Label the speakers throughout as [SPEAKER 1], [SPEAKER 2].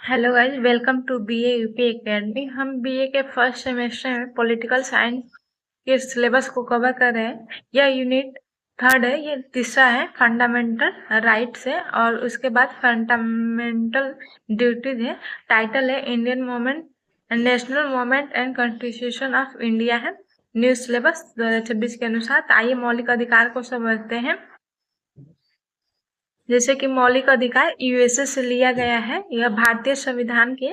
[SPEAKER 1] Hello guys, welcome to BA UP academy. हम BA के first semester में political science के सिलेबस को कवर कर रहे हैं। यह यूनिट थर्ड है, ये तीसरा है, फंडामेंटल राइट्स है और उसके बाद फंडामेंटल ड्यूटीज है। टाइटल है Indian movement, national movement and constitution of India है। न्यू सिलेबस 2026 के अनुसार। तो आइए मौलिक अधिकार को समझते हैं। जैसे कि मौलिक अधिकार यूएसए से लिया गया है। यह भारतीय संविधान के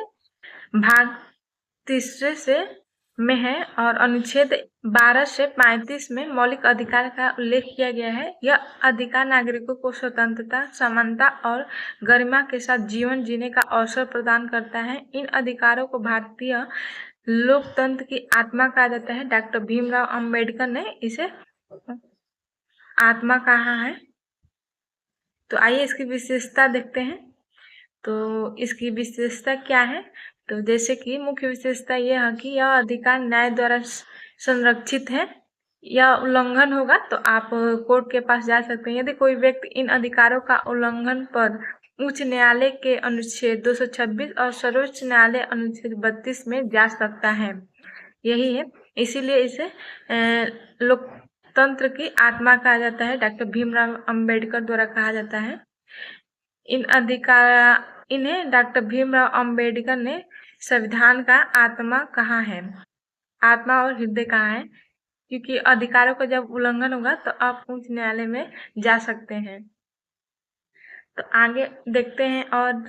[SPEAKER 1] भाग तीसरे से में है और अनुच्छेद 12 से 35 में मौलिक अधिकार का उल्लेख किया गया है। यह अधिकार नागरिकों को स्वतंत्रता, समानता और गरिमा के साथ जीवन जीने का अवसर प्रदान करता है। इन अधिकारों को भारतीय लोकतंत्र की आत्मा कहा जाता है। डॉक्टर भीमराव अंबेडकर ने इसे आत्मा कहा है। तो आइए इसकी विशेषता देखते हैं। तो इसकी विशेषता क्या है? तो जैसे कि मुख्य विशेषता यह है कि यह अधिकार न्याय द्वारा संरक्षित है। यह उल्लंघन होगा तो आप कोर्ट के पास जा सकते हैं। यदि कोई व्यक्ति इन अधिकारों का उल्लंघन पर उच्च न्यायालय के अनुच्छेद 226 और सर्वोच्च न्यायालय अनुच्छेद 32 में जा सकता है। यही है, इसीलिए इसे लोकतंत्र की आत्मा कहा जाता है। डॉक्टर भीमराव अंबेडकर द्वारा कहा जाता है। इन्हें डॉक्टर भीमराव अंबेडकर ने संविधान का आत्मा कहा है, आत्मा और हृदय कहा है, क्योंकि अधिकारों का जब उल्लंघन होगा तो आप उच्च न्यायालय में जा सकते हैं। तो आगे देखते हैं। और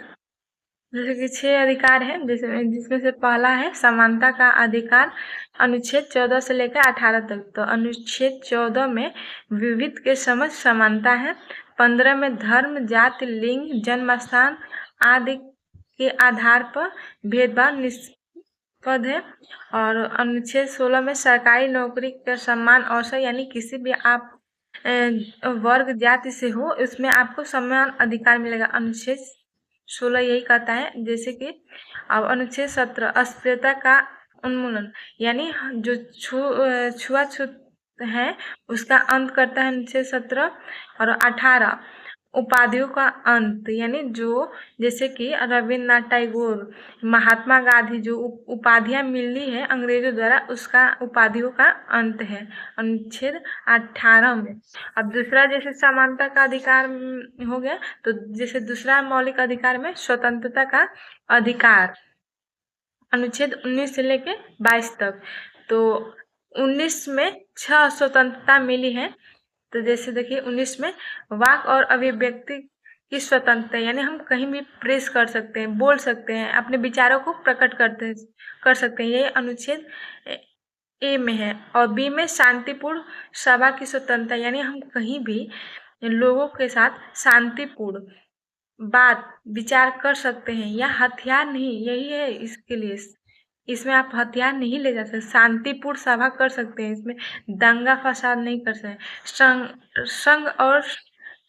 [SPEAKER 1] जैसे कि 6 अधिकार हैं, जिसमें से पहला है समानता का अधिकार, अनुच्छेद 14 से लेकर 18 तक। तो अनुच्छेद 14 में विविध के समझ समानता है। 15 में धर्म, जाति, लिंग, जन्म स्थान आदि के आधार पर भेदभाव निषिद्ध है। और अनुच्छेद 16 में सरकारी नौकरी का समान अवसर, यानी किसी भी आप वर्ग जाति से हो, इसमें आपको समान अधिकार मिलेगा। अनुच्छेद 16 यही कहता है। जैसे कि अब अनुच्छेद 17 अस्पृश्यता का उन्मूलन, यानी जो छुआछूत है उसका अंत करता है अनुच्छेद 17। और 18 उपाधियों का अंत, यानी जो जैसे कि रविन्द्रनाथ टैगोर, महात्मा गांधी जो उपाधियां मिली है अंग्रेजों द्वारा, उसका उपाधियों का अंत है अनुच्छेद 18 में। अब दूसरा जैसे समानता का अधिकार हो गया, तो जैसे दूसरा मौलिक अधिकार में स्वतंत्रता का अधिकार, अनुच्छेद 19 से लेके 22 तक। तो 19 में 6 स्वतंत्रता मिली है। तो जैसे देखिए 19 में वाक और अभिव्यक्ति की स्वतंत्रता, यानी हम कहीं भी प्रेस कर सकते हैं, बोल सकते हैं, अपने विचारों को प्रकट कर सकते हैं। ये अनुच्छेद ए में है। और बी में शांतिपूर्ण सभा की स्वतंत्रता, यानी हम कहीं भी लोगों के साथ शांतिपूर्ण बात विचार कर सकते हैं, या हथियार नहीं, यही है इसके लिए, इसमें आप हथियार नहीं ले जा सकते, शांतिपूर्ण सभा कर सकते हैं, इसमें दंगा फसाद नहीं कर सकते। संघ और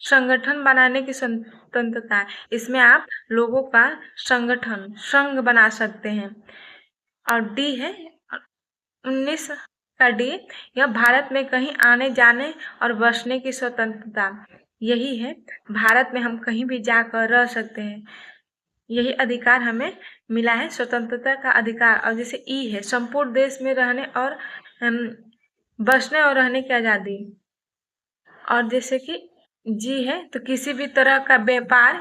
[SPEAKER 1] संगठन बनाने की स्वतंत्रता है, इसमें आप लोगों का संगठन संघ बना सकते हैं। और डी है 19 का डी, यह भारत में कहीं आने जाने और बसने की स्वतंत्रता, यही है, भारत में हम कहीं भी जाकर रह सकते हैं, यही अधिकार हमें मिला है, स्वतंत्रता का अधिकार। और जैसे ई है संपूर्ण देश में रहने और बसने और रहने की आज़ादी। और जैसे कि जी है तो किसी भी तरह का व्यापार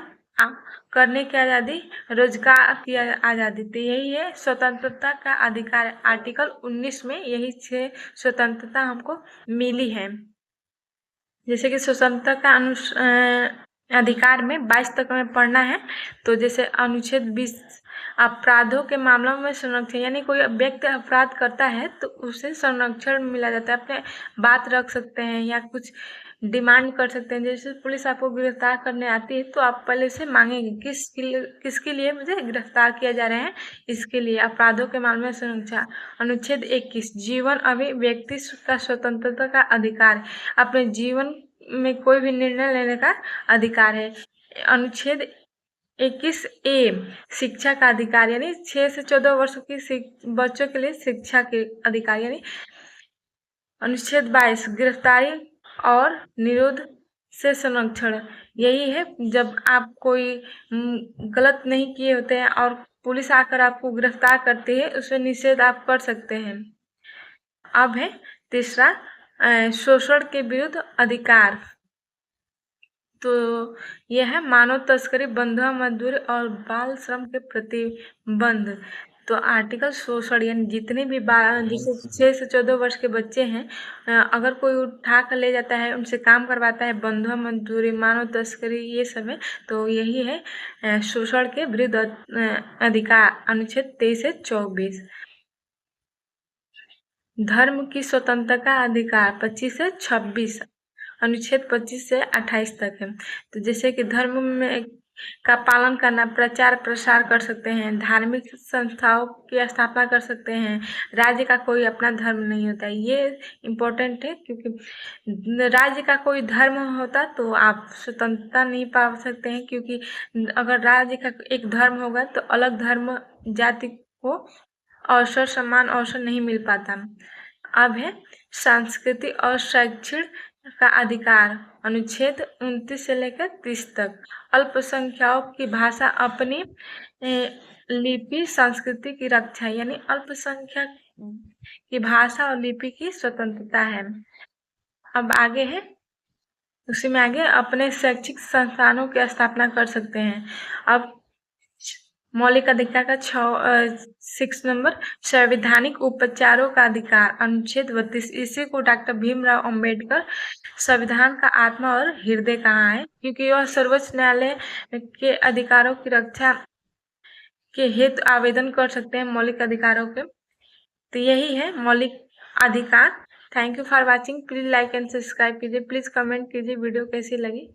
[SPEAKER 1] करने की आज़ादी, रोजगार की आज़ादी। तो यही है स्वतंत्रता का अधिकार। आर्टिकल 19 में यही 6 स्वतंत्रता हमको मिली है। जैसे कि स्वतंत्रता का अधिकार में 22 तक में पढ़ना है। तो जैसे अनुच्छेद 20 अपराधों के मामलों में संरक्षण, यानी कोई व्यक्ति अपराध करता है तो उसे संरक्षण मिला जाता है, अपने बात रख सकते हैं या कुछ डिमांड कर सकते हैं। जैसे पुलिस आपको गिरफ्तार करने आती है तो आप पहले से मांगेंगे किसके लिए मुझे गिरफ्तार किया जा रहा है, इसके लिए। अपराधों के मामले में संरक्षण। अनुच्छेद 21 जीवन अभिव्यक्ति का स्वतंत्रता का अधिकार, अपने जीवन में कोई भी निर्णय लेने का अधिकार है। अनुच्छेद 21A शिक्षा का अधिकार, यानी 6 से 14 वर्षों की बच्चों के लिए शिक्षा के अधिकार, यानी अनुच्छेद 22 गिरफ्तारी और निरोध से संरक्षण, यही है जब आप कोई गलत नहीं किए होते हैं और पुलिस आकर आपको गिरफ्तार करती है, उससे निषेध आप कर सकते हैं। अब है तीसरा शोषण के विरुद्ध अधिकार। तो यह है मानव तस्करी, बंधुआ मजदूरी और बाल श्रम के प्रतिबंध। तो आर्टिकल शोषण यानी जितने भी जैसे 6 से 14 वर्ष के बच्चे हैं, अगर कोई उठा कर ले जाता है, उनसे काम करवाता है, बंधुआ मजदूरी, मानव तस्करी, ये सब है। तो यही है शोषण के विरुद्ध अधिकार, अनुच्छेद 23 से 24। धर्म की स्वतंत्रता का अधिकार 25 से 26, अनुच्छेद 25 से 28 तक है। तो जैसे कि धर्म में का पालन करना, प्रचार प्रसार कर सकते हैं, धार्मिक संस्थाओं की स्थापना कर सकते हैं, राज्य का कोई अपना धर्म नहीं होता है। ये इम्पोर्टेंट है, क्योंकि राज्य का कोई धर्म होता तो आप स्वतंत्रता नहीं पा सकते हैं, क्योंकि अगर राज्य का एक धर्म होगा तो अलग धर्म जाति को अवसर, समान अवसर नहीं मिल पाता। अब है सांस्कृतिक और शैक्षिक का अधिकार, अनुच्छेद 29 से लेकर 30 तक। अल्पसंख्यकों की भाषा, अपनी लिपि, संस्कृति की रक्षा, यानी अल्पसंख्यक की भाषा और लिपि की स्वतंत्रता है। अब आगे है, उसी में आगे अपने शैक्षिक संस्थानों की स्थापना कर सकते हैं। अब मौलिक अधिकार का 6 नंबर, संवैधानिक उपचारों का अधिकार, अनुच्छेद 32। इसी को डॉक्टर भीमराव अंबेडकर संविधान का आत्मा और हृदय कहा है, क्योंकि वह सर्वोच्च न्यायालय के अधिकारों की रक्षा के हेतु आवेदन कर सकते हैं मौलिक अधिकारों के। तो यही है मौलिक अधिकार। Thank you for watching. Please like and subscribe कीजिए, प्लीज कमेंट कीजिए वीडियो कैसी लगी।